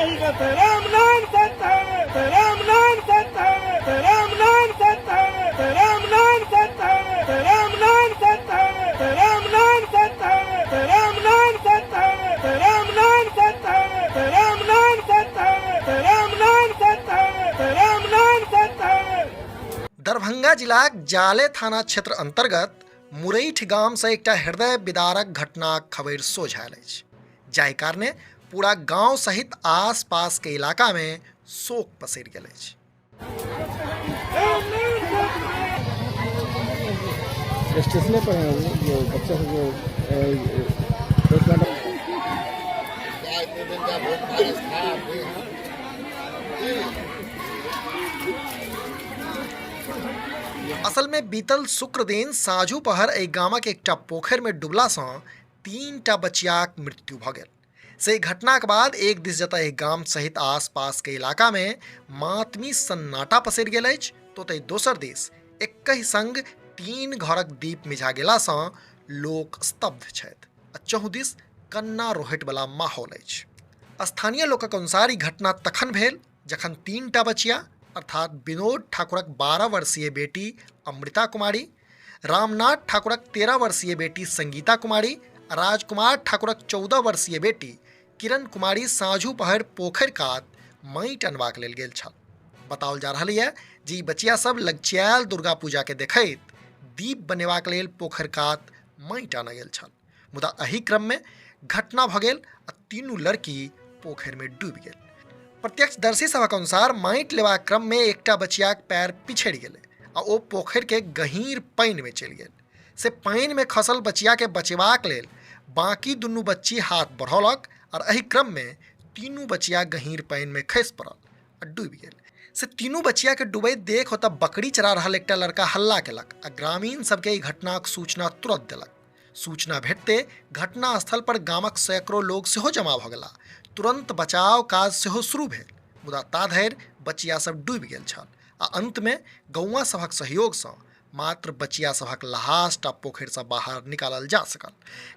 राम नाम सत्य है, राम नाम सत्य है, राम नाम सत्य है, राम नाम सत्य है, राम नाम सत्य है, राम नाम सत्य है, राम नाम सत्य है, राम नाम सत्य है, राम नाम सत्य है, राम नाम सत्य है, राम नाम सत्य है। दरभंगा जिलाक जाले थाना क्षेत्र अंतर्गत मुरैठ गाम से एक हृदय विदारक घटनाक खबर सोझ आयल अछि, जाहि कारणे पूरा गांव सहित आस पास के इलाका में शोक पसरि गेल अछि। स्टेशन पर है वो जो बच्चा जो असल में बीतल शुक्र दिन साँझू पहर एहि गामक एकटा पोखरि में डूबला सँ 3टा बचियाक मृत्यु भ गेल। से घटनाक बाद एक दिस जतऽ गाम सहित आसपास के इलाका में मातमी सन्नाटा पसरि गेल अछि, तोतहि दोसर दिस एकहि संग 3 घरक दीप मिझा गेला सँ लोक स्तब्ध छथि आ चहुदिस कन्ना रोहटि वाला माहौल अछि। स्थानीय लोकक अनुसार ई घटना तखन भेल जखन 3टा बचिया अर्थात विनोद ठाकुरक 12 वर्षीय बेटी अमृता कुमारी, रामनाथ ठाकुरक 13 वर्षीय बेटी संगीता कुमारी, राजकुमार ठाकुरक 14 वर्षीय बेटी किरण कुमारी साँझू पहर पोखरि कात माटि अनबाक लेल गेल छल। बताओल जा रहल है जे ई बचिया सब लगचियाल दुर्गा पूजा के देखैत दीप बनेबाक लेल पोखरि कात माटि आनय गेल छल, मुदा एहि क्रम में घटना भ गेल आ 3 लड़की पोखरि में डूबि गेल। प्रत्यक्षदर्शी सभक अनुसार माटि लेबाक क्रम में एकटा बचियाक पैर पिछड़ि गेलै आ ओ पोखरि के गहींर पानि में चलि गेल। से पानि में खसल बचिया के बचेबाक लेल बाकी दुनू बच्ची हाथ बढ़ौलक और एहि क्रम में 3 बचिया गहींर पानि में खसि पड़ल आ डूबि गेल। से 3 बचिया के डूबैत देख ओतऽ बकरी चरा रहल एकटा लड़का हल्ला केलक आ ग्रामीण सबके ई घटनाक सूचना तुरंत देलक। सूचना भेटते घटना स्थल पर गामक सैकड़ों लोग सेहो जमा भ गेला। तुरंत बचाव काज सेहो शुरू भेल, मुदा ताधरि बचिया सब डूबि गेल छल आ अंत में गौवा सभक सहयोग सँ मात्र बचिया सभक लहास टा पोखरि सँ बाहर निकालल जा सकल।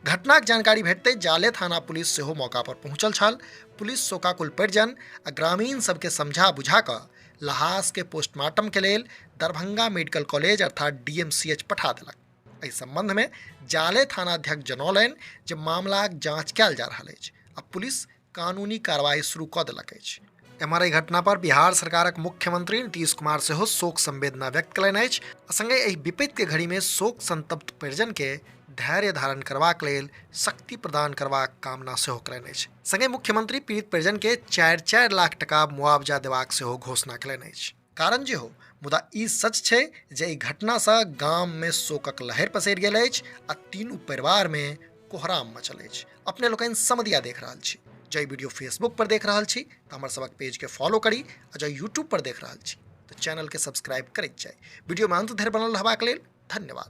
घटनाक जानकारी भेटते जाले थाना पुलिस सेहो मौका पर पहुंचल छल। पुलिस शोकाकुल परिजन आ ग्रामीण सबके समझा बुझा कऽ लहास के पोस्टमार्टम के लेल दरभंगा मेडिकल कॉलेज अर्थात DMCH पठा देलक। एहि संबंध में जाले थानाध्यक्ष जनौलनि जे मामलाक जांच कयल जा रहल अछि आ पुलिस कानूनी कार्रवाई शुरू कऽ देलक अछि। एम्हर एहि घटना पर बिहार सरकारक मुख्यमंत्री नीतीश कुमार सेहो शोक संवेदना व्यक्त कयलनि अछि आ संगे एहि विपत्ति के घड़ी में शोक संतप्त परिजन के धैर्य धारण करबाक लेल शक्ति प्रदान करबाक कामना सेहो कयलनि अछि। संगे मुख्यमंत्री पीड़ित परिजन के 4-4 लाख टका मुआवजा देबाक सेहो घोषणा कयलनि अछि। कारण जे हो, मुदा ई सच छै जे ई घटना सँ गाम में शोकक लहर पसरि गेल अछि आ 3 परिवार में कोहराम मचल अछि। अपने लोकनि समधिया देख रहल छी। जै वीडियो फेसबुक पर देख रहल छी तो हमर सबक पेज के फॉलो करी आ जै यूट्यूब पर देख रहल छी तो चैनल के सब्सक्राइब करैत जाय। वीडियो में अंत धरि बनल रहबाक लेल धन्यवाद।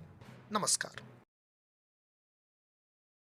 नमस्कार।